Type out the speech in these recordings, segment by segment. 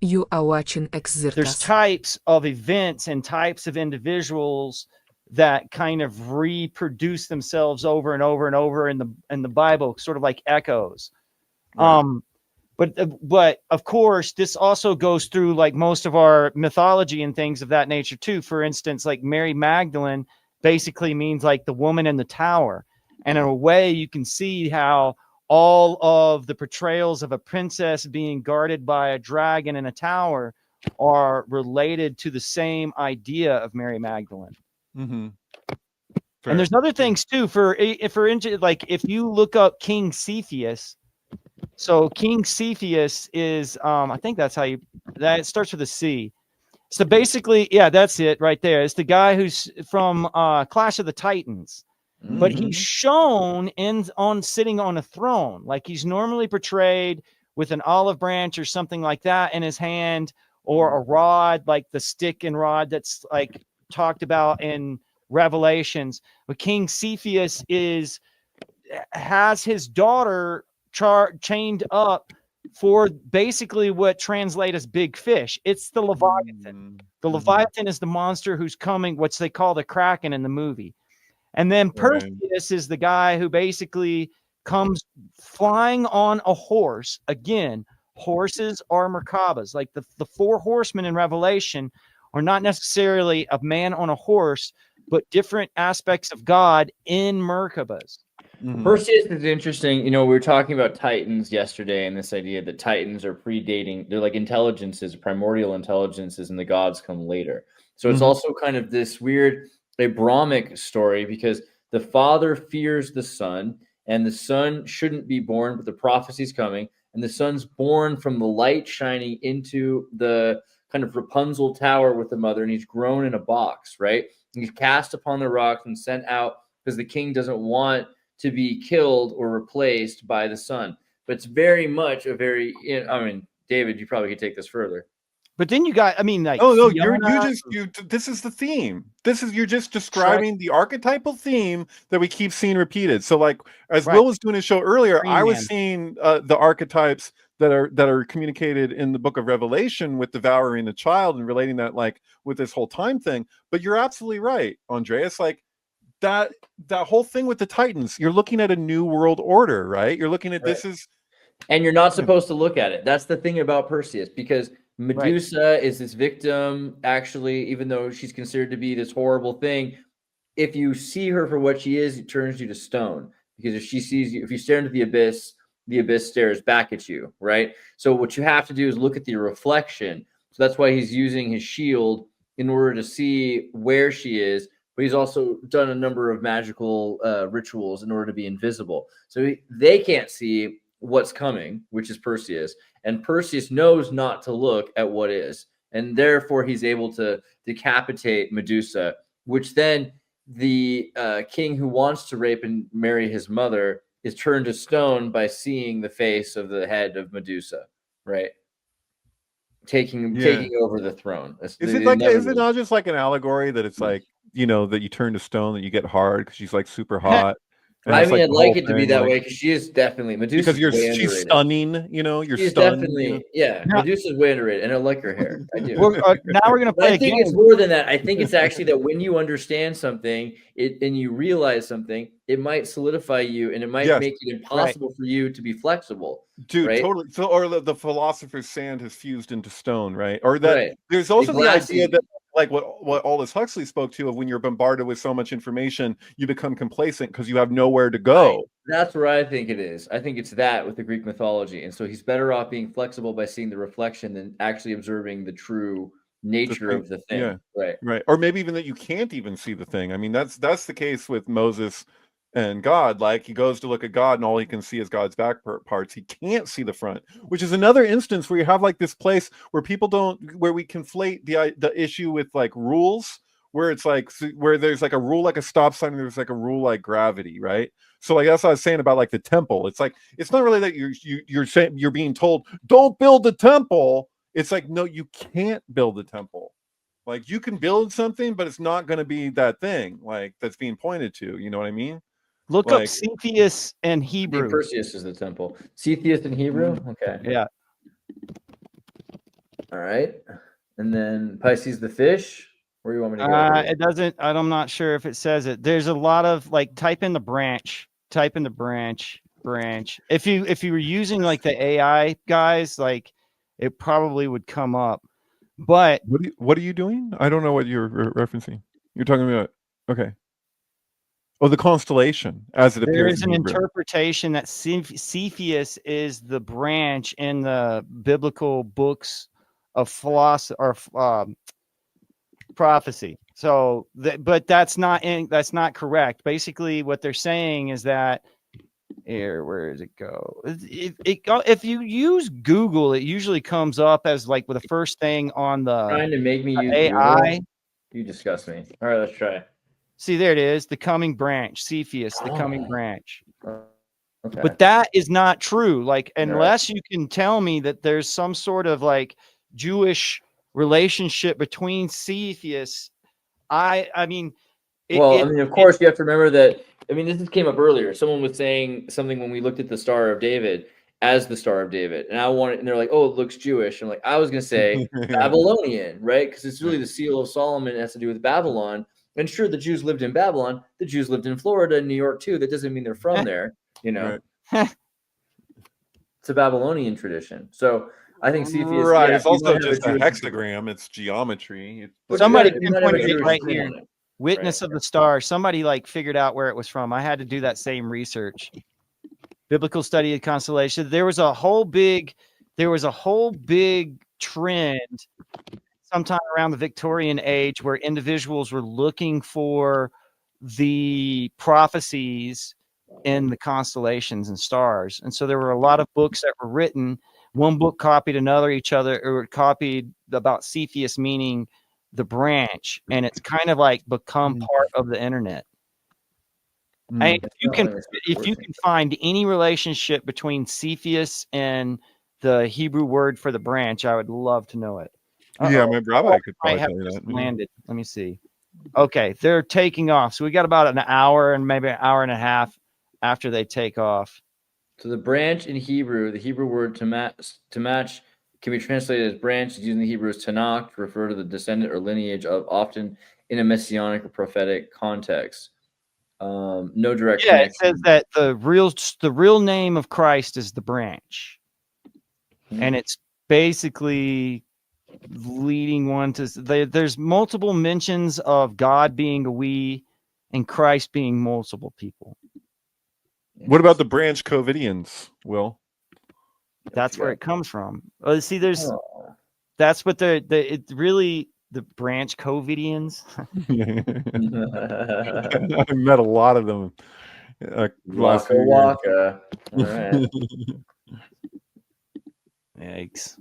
You are watching There's Xirtus. types of events and types of individuals that kind of reproduce themselves over and over and over in the Bible, sort of like echoes. Right. But of course, this also goes through like most of our mythology and things of that nature too. For instance, like Mary Magdalene basically means like the woman in the tower, and in a way, you can see how all of the portrayals of a princess being guarded by a dragon in a tower are related to the same idea of Mary Magdalene. Mm-hmm. And there's other things too. Like if you look up King Cepheus. So King Cepheus is, I think that's how that starts with a C. So basically, yeah, that's it right there. It's the guy who's from Clash of the Titans, but he's shown on sitting on a throne, like he's normally portrayed with an olive branch or something like that in his hand, or a rod, like the stick and rod that's like talked about in Revelations. But King Cepheus has his daughter chained up for basically what translate as big fish. It's the Leviathan. The Leviathan is the monster who's coming, what they call the Kraken in the movie. And then Perseus is the guy who basically comes flying on a horse. Again, horses are Merkabahs. Like the four horsemen in Revelation are not necessarily a man on a horse, but different aspects of God in Merkabahs. Perseus is interesting. You know, we were talking about Titans yesterday, and this idea that Titans are predating, they're like intelligences, primordial intelligences, and the gods come later. So it's also kind of this weird Abrahamic story, because the father fears the son, and the son shouldn't be born, but the prophecy's coming, and the son's born from the light shining into the kind of Rapunzel tower with the mother, and he's grown in a box, right? And he's cast upon the rocks and sent out because the king doesn't want to be killed or replaced by the son. But it's very much a very, I mean, David, you probably could take this further. But then you got, I mean, like, oh no, this is the theme. You're just describing the archetypal theme that we keep seeing repeated. So like, as Will was doing a show earlier, I was seeing the archetypes that are communicated in the book of Revelation with devouring the child and relating that like with this whole time thing. But you're absolutely right, Andreas. Like that whole thing with the Titans, you're looking at a new world order, right? You're looking at this is, and you're not supposed to look at it. That's the thing about Perseus, because Medusa is this victim, actually, even though she's considered to be this horrible thing. If you see her for what she is, it turns you to stone. Because if she sees you, if you stare into the abyss stares back at you, right? So what you have to do is look at the reflection. So that's why he's using his shield in order to see where she is. But he's also done a number of magical rituals in order to be invisible. So they can't see what's coming, which is Perseus. And Perseus knows not to look at what is. And therefore, he's able to decapitate Medusa, which then the king who wants to rape and marry his mother is turned to stone by seeing the face of the head of Medusa, right? Taking over the throne. Is it not just like an allegory that it's like, you know, that you turn to stone, that you get hard because she's like super hot? I mean, I'd like it to be that way because she is definitely Medusa. Because she's stunning, you know. She's definitely Medusa's way underrated, and I like her hair. I do. Now we're gonna play. I think it's more than that. I think it's actually that when you understand something, and you realize something, it might solidify you, and it might make it impossible for you to be flexible. Dude, totally. So, or the philosopher's sand has fused into stone, right? Or that there's also the idea that, like what Aldous Huxley spoke to, of when you're bombarded with so much information, you become complacent because you have nowhere to go. Right. That's where I think it is. I think it's that with the Greek mythology. And so he's better off being flexible by seeing the reflection than actually observing the true nature of the thing. Yeah. Right. Or maybe even that you can't even see the thing. I mean, that's the case with Moses and God. Like, he goes to look at God and all he can see is God's back parts. He can't see the front, which is another instance where you have like this place where where we conflate the issue with like rules, where it's like, where there's like a rule like a stop sign and there's like a rule like gravity, right? So like that's what I was saying about like the temple. It's like, it's not really that you're saying, you're being told don't build the temple. It's like, no, you can't build the temple. Like, you can build something, but it's not going to be that thing like that's being pointed to. You know what I mean? Look up Cepheus in Hebrew. Perseus is the temple. Cepheus in Hebrew? Okay. Yeah. All right. And then Pisces the fish. Where do you want me to go? It doesn't. I'm not sure if it says it. There's a lot of like type in the branch. Type in the branch. If you were using like the AI guys, like it probably would come up. But what are you doing? I don't know what you're referencing. You're talking about okay. Oh, the constellation as it there appears is in an Hebrew. interpretation that Cepheus is the branch in the biblical books of philosophy or prophecy. So, but that's not correct. Basically, what they're saying is that here, where does it go? If you use Google, it usually comes up as like the first thing on the Trying to make me use AI. Google? You disgust me. All right, let's try. See, there it is, the coming branch, Cepheus, the coming branch. Okay. But that is not true. Like, unless you can tell me that there's some sort of like Jewish relationship between Cepheus, I mean, of course, you have to remember that. I mean, this came up earlier. Someone was saying something when we looked at the Star of David as the Star of David, and they're like, "Oh, it looks Jewish." I'm like, I was gonna say Babylonian, right? Because it's really the seal of Solomon. It has to do with Babylon. And sure, the Jews lived in Babylon. The Jews lived in Florida and New York too. That doesn't mean they're from there, you know. Right. It's a Babylonian tradition. So I think Cepheus, right. It's also just a hexagram. It's geometry. Somebody pinpointed it right here. It. Witness of the Star. Somebody like figured out where it was from. I had to do that same research. Biblical study of constellation. There was a whole big trend sometime around the Victorian age where individuals were looking for the prophecies in the constellations and stars. And so there were a lot of books that were written. One book copied another, each other, or copied about Cepheus, meaning the branch, and it's kind of like become part of the internet. And if you can find any relationship between Cepheus and the Hebrew word for the branch, I would love to know it. Yeah, my rabbi could probably tell you that. Landed. Let me see. Okay, they're taking off. So we got about an hour and maybe an hour and a half after they take off. So the branch in Hebrew, the Hebrew word to match can be translated as branch, using the Hebrew as Tanakh to refer to the descendant or lineage of, often in a messianic or prophetic context. No direct connection. It says that the real name of Christ is the branch. And it's basically leading one to there's multiple mentions of God being a we and Christ being multiple people. What about the branch Covidians, Will? That's where it comes from. See, that's what the branch Covidians. I met a lot of them. Waka waka. All right. Yikes.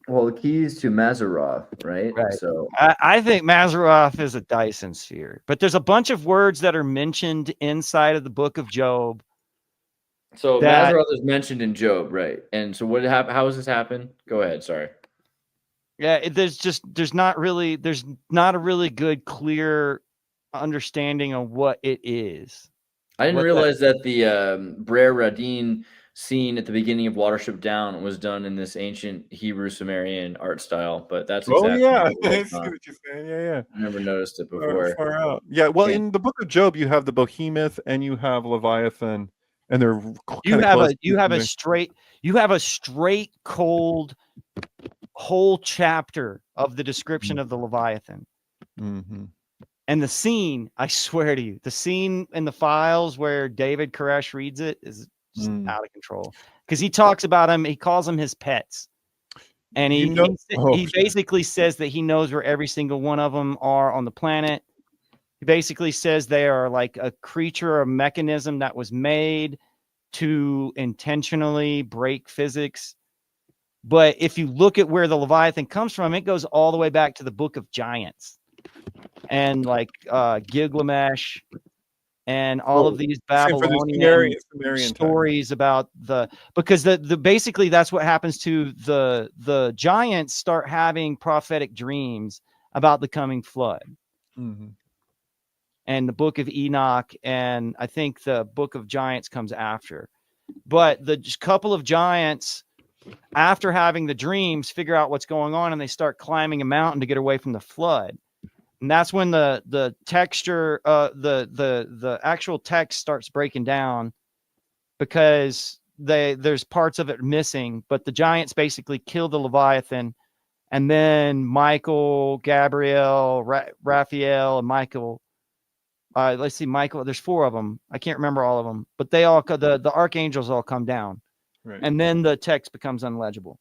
Well, the keys to Mazzaroth, right? So I think Mazzaroth is a Dyson sphere, but there's a bunch of words that are mentioned inside of the book of Job. So Mazzaroth is mentioned in Job, right? And so what happened? How does this happen? Go ahead. Sorry. Yeah, there's not a really good, clear understanding of what it is. I didn't realize that the Brer Radin scene at the beginning of Watership Down was done in this ancient Hebrew Sumerian art style, but that's exactly I see what you're saying. Yeah. I never noticed it before. Far out. Yeah, well, in the book of Job, you have the behemoth and you have Leviathan, and they're you have a straight cold whole chapter of the description of the Leviathan. Mm-hmm. And the scene, I swear to you, the scene in the files where David Koresh reads it is just out of control. Because he talks about him, he calls them his pets. And he basically says that he knows where every single one of them are on the planet. He basically says they are like a creature or a mechanism that was made to intentionally break physics. But if you look at where the Leviathan comes from, it goes all the way back to the Book of Giants. And like Gilgamesh and all of these Babylonian stories about because basically that's what happens to the giants start having prophetic dreams about the coming flood. Mm-hmm. And the Book of Enoch, and I think the Book of Giants comes after. but the couple of giants, after having the dreams, figure out what's going on, and they start climbing a mountain to get away from the flood. And that's when the texture, the actual text starts breaking down, because there's parts of it missing. But the giants basically kill the Leviathan, and then Michael, Gabriel, Raphael, and Michael. Let's see, Michael. There's 4 of them. I can't remember all of them, but they all the archangels all come down, Right. and then the text becomes unlegible.